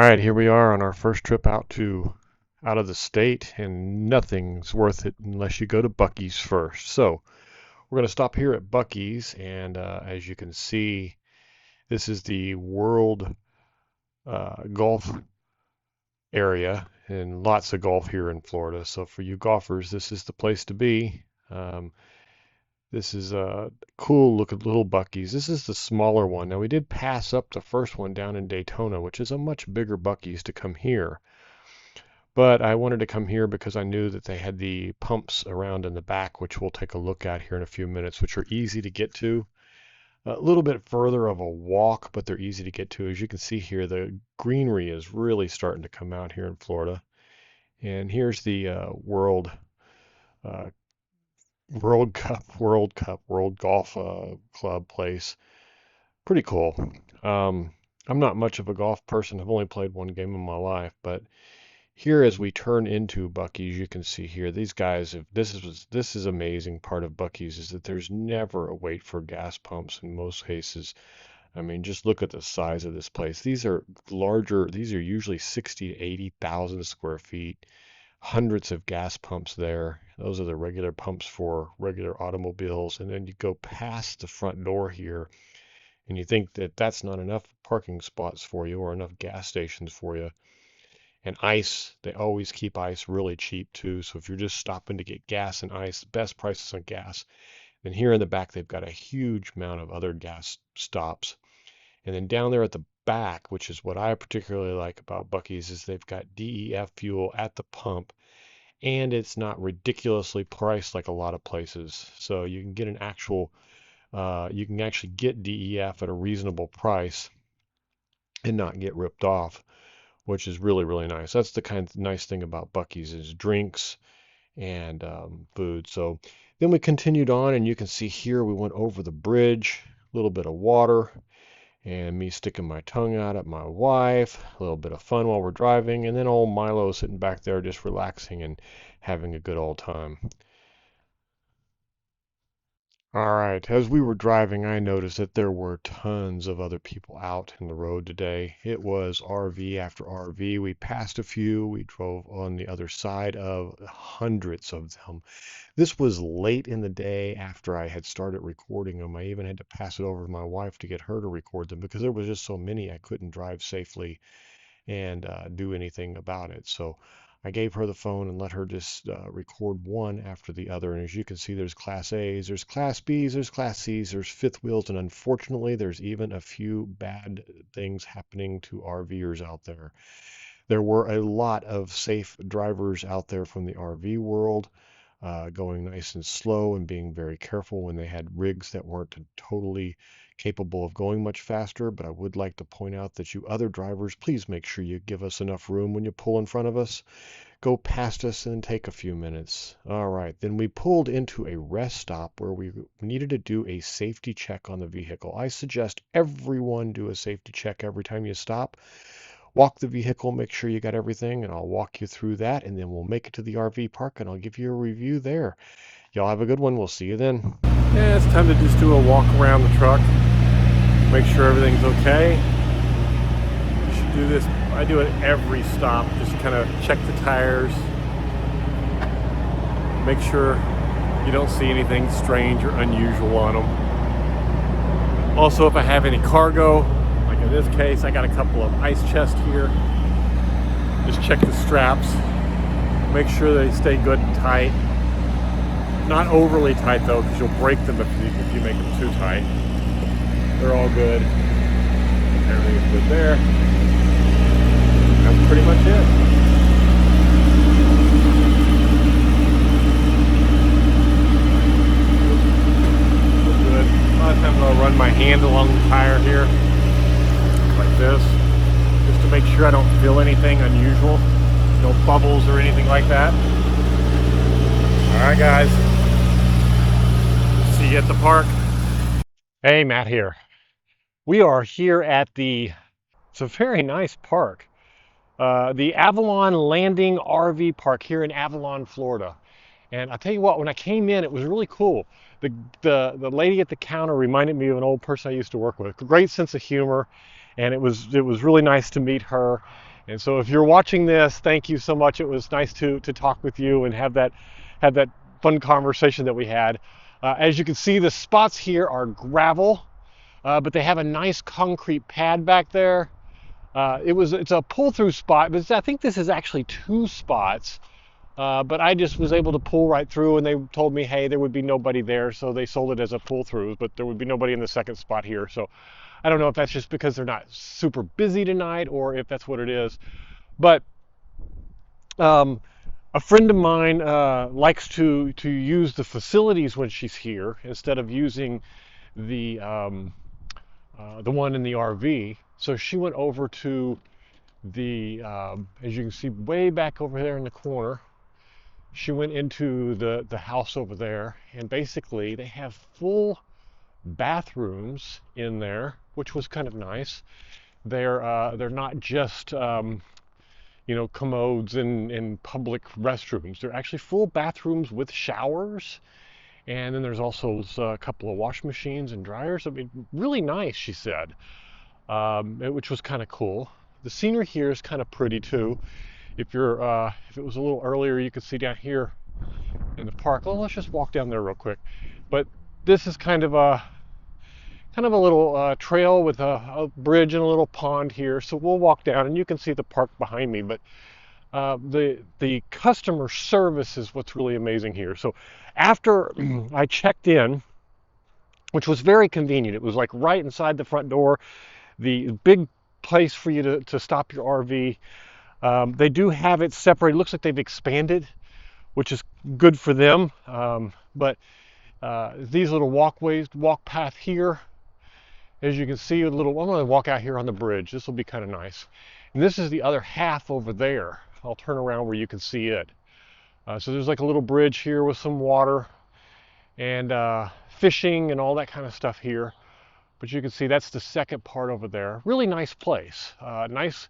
right, here we are on our first trip out of the state, and nothing's worth it unless you go to Buc-ee's first. So we're going to stop here at Buc-ee's, and as you can see, this is the World Golf area, and lots of golf here in Florida. So for you golfers, this is the place to be. Um, this is a cool looking little Buc-ee's. This is the smaller one. Now we did pass up the first one down in Daytona, which is a much bigger Buc-ee's, to come here. But I wanted to come here because I knew that they had the pumps around in the back, which we'll take a look at here in a few minutes, which are easy to get to. A little bit further of a walk, but they're easy to get to. As you can see here, the greenery is really starting to come out here in Florida. And here's the uh, World Golf Club place. Pretty cool. I'm not much of a golf person. I've only played one game in my life, but here, as we turn into Buc-ee's, you can see here these guys have this is amazing part of Buc-ee's is that there's never a wait for gas pumps in most cases. I mean, just look at the size of this place. These are larger. These are usually 60 to 80,000 square feet. Hundreds of gas pumps there. Those are the regular pumps for regular automobiles. And then you go past the front door here, and you think that that's not enough parking spots for you or enough gas stations for you. And ice, they always keep ice really cheap too. So if you're just stopping to get gas and ice, the best prices on gas. Then here in the back, they've got a huge amount of other gas stops. And then down there at the back, which is what I particularly like about Buc-ee's, is they've got DEF fuel at the pump, and it's not ridiculously priced like a lot of places. So you can get you can actually get DEF at a reasonable price and not get ripped off, which is really, really nice. That's the kind of nice thing about Buc-ee's is drinks and food. So then we continued on, and you can see here we went over the bridge, a little bit of water, and me sticking my tongue out at my wife, a little bit of fun while we're driving, and then old Milo sitting back there just relaxing and having a good old time. All right, as we were driving, I noticed that there were tons of other people out in the road today. It was RV after RV. We passed a few. We drove on the other side of hundreds of them. This was late in the day after I had started recording them. I even had to pass it over to my wife to get her to record them because there was just so many I couldn't drive safely and do anything about it. So I gave her the phone and let her just record one after the other. And as you can see, there's Class A's, there's Class B's, there's Class C's, there's fifth wheels, and unfortunately, there's even a few bad things happening to RVers out there. There were a lot of safe drivers out there from the RV world, going nice and slow and being very careful when they had rigs that weren't totally capable of going much faster. But I would like to point out that you other drivers, please make sure you give us enough room when you pull in front of us. Go past us and take a few minutes. All right, then we pulled into a rest stop where we needed to do a safety check on the vehicle. I suggest everyone do a safety check every time you stop. Walk the vehicle, make sure you got everything, and I'll walk you through that, and then we'll make it to the RV park, and I'll give you a review there. Y'all have a good one. We'll see you then. Yeah, it's time to just do a walk around the truck, make sure everything's okay. You should do this. I do it every stop, just kind of check the tires, make sure you don't see anything strange or unusual on them. Also, if I have any cargo, like in this case, I got a couple of ice chests here. Just check the straps, make sure they stay good and tight. Not overly tight though, because you'll break them if you make them too tight. They're all good. Everything's good there. That's pretty much it. Good. A lot of times I'll run my hand along the tire here, like this, just to make sure I don't feel anything unusual. No bubbles or anything like that. All right, guys. See you at the park. Hey, Matt here. We are here at it's a very nice park. The Avalon Landing RV Park here in Avalon, Florida. And I'll tell you what, when I came in, it was really cool. The lady at the counter reminded me of an old person I used to work with. Great sense of humor, and it was really nice to meet her. And so if you're watching this, thank you so much. It was nice to talk with you and have that fun conversation that we had. As you can see, the spots here are gravel, but they have a nice concrete pad back there. It's a pull-through spot, but I think this is actually 2 spots. But I just was able to pull right through, and they told me, hey, there would be nobody there, so they sold it as a pull-through, but there would be nobody in the second spot here. So I don't know if that's just because they're not super busy tonight or if that's what it is. But a friend of mine likes to use the facilities when she's here instead of using the one in the RV. So she went over to the, as you can see way back over there in the corner, she went into the house over there, and basically they have full bathrooms in there, which was kind of nice. They're not just commodes and public restrooms. They're actually full bathrooms with showers, and then there's also a couple of wash machines and dryers. I mean, really nice, she said, which was kind of cool. The scenery here is kind of pretty too. If it was a little earlier, you could see down here in the park. Well, let's just walk down there real quick. But this is kind of a little trail with a bridge and a little pond here. So we'll walk down, and you can see the park behind me. But the customer service is what's really amazing here. So after I checked in, which was very convenient, it was like right inside the front door, the big place for you to stop your RV. They do have it separated. It looks like they've expanded, which is good for them. But these little walk path here, as you can see, I'm going to walk out here on the bridge. This will be kind of nice. And this is the other half over there. I'll turn around where you can see it. So there's like a little bridge here with some water and fishing and all that kind of stuff here. But you can see that's the second part over there. Really nice place. Nice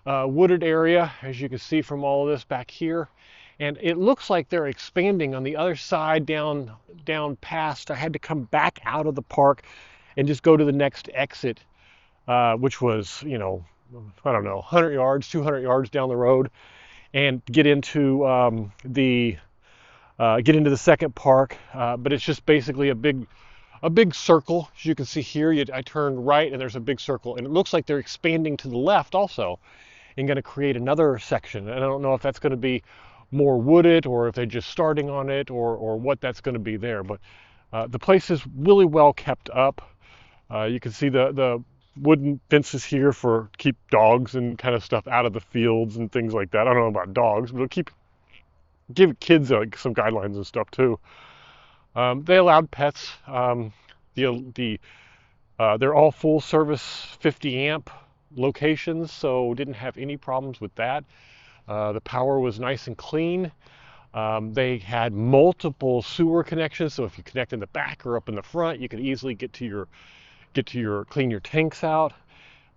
wooded area, as you can see from all of this back here. And it looks like they're expanding on the other side down past. I had to come back out of the park and just go to the next exit, which was, I don't know, 100 yards, 200 yards down the road, and get into the second park. But it's just basically a big circle. As you can see here, I turned right and there's a big circle, and it looks like they're expanding to the left also and going to create another section. And I don't know if that's going to be more wooded or if they're just starting on it or what that's going to be there. But the place is really well kept up. You can see the wooden fences here for keep dogs and kind of stuff out of the fields and things like that. I don't know about dogs, but it'll give kids some guidelines and stuff too. They allowed pets. They're all full service 50 amp locations, so didn't have any problems with that. The power was nice and clean. They had multiple sewer connections, so if you connect in the back or up in the front, you could easily get to your clean your tanks out.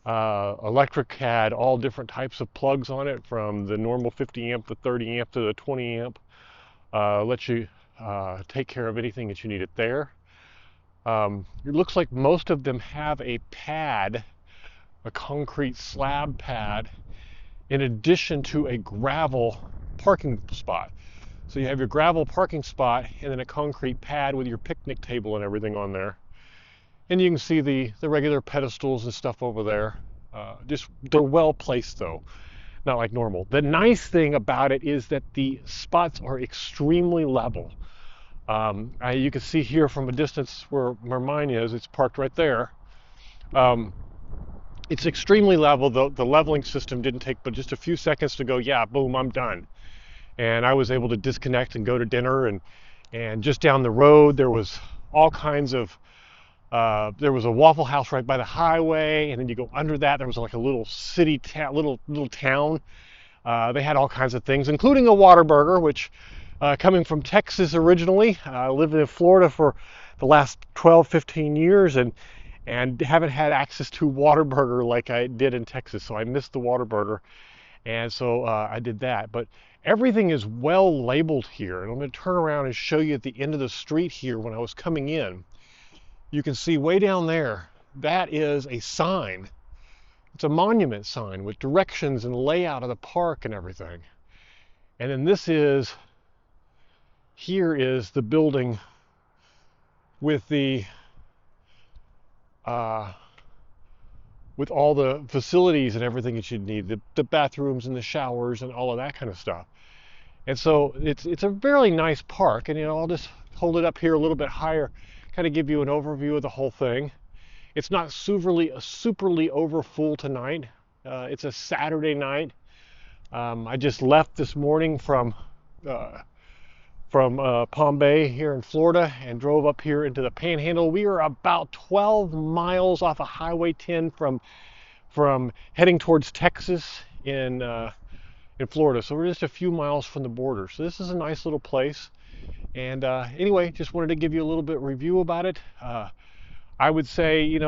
Electric had all different types of plugs on it, from the normal 50 amp, the 30 amp, to the 20 amp. Let you take care of anything that you needed there. It looks like most of them have a pad, a concrete slab pad, in addition to a gravel parking spot. So you have your gravel parking spot and then a concrete pad with your picnic table and everything on there. And you can see the regular pedestals and stuff over there. They're well placed though, not like normal. The nice thing about it is that the spots are extremely level. You can see here from a distance where mine is, it's parked right there. It's extremely level. The leveling system didn't take but just a few seconds to go, yeah, boom, I'm done. And I was able to disconnect and go to dinner. And just down the road, there was all kinds of, there was a Waffle House right by the highway, and then you go under that, there was like a little city town, little town. They had all kinds of things, including a Whataburger, which, coming from Texas originally, lived in Florida for the last 12, 15 years, and haven't had access to Whataburger like I did in Texas, so I missed the Whataburger, and so I did that. But everything is well labeled here, and I'm going to turn around and show you at the end of the street here. When I was coming in, you can see way down there, that is a sign. it's a monument sign with directions and layout of the park and everything. And then here is the building with with all the facilities and everything that you'd need, the bathrooms and the showers and all of that kind of stuff. And so it's a very nice park. And I'll just hold it up here a little bit higher, kind of give you an overview of the whole thing. It's not superly over full tonight. It's a Saturday night. I just left this morning from Palm Bay here in Florida and drove up here into the Panhandle. We are about 12 miles off of Highway 10 from heading towards Texas in Florida. So we're just a few miles from the border. So this is a nice little place. And anyway, just wanted to give you a little bit review about it. I would say,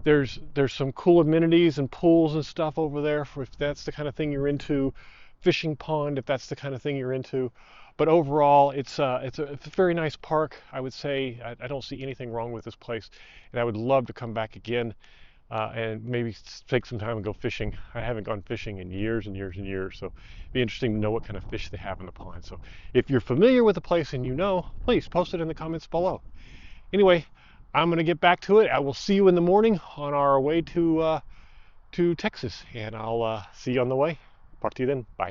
there's some cool amenities and pools and stuff over there if that's the kind of thing you're into. Fishing pond if that's the kind of thing you're into. But overall, it's a very nice park. I would say I don't see anything wrong with this place, and I would love to come back again and maybe take some time and go fishing. I haven't gone fishing in years and years and years, so it'd be interesting to know what kind of fish they have in the pond. So if you're familiar with the place and please post it in the comments below. Anyway, I'm going to get back to it. I will see you in the morning on our way to Texas, and I'll see you on the way. Talk to you then. Bye.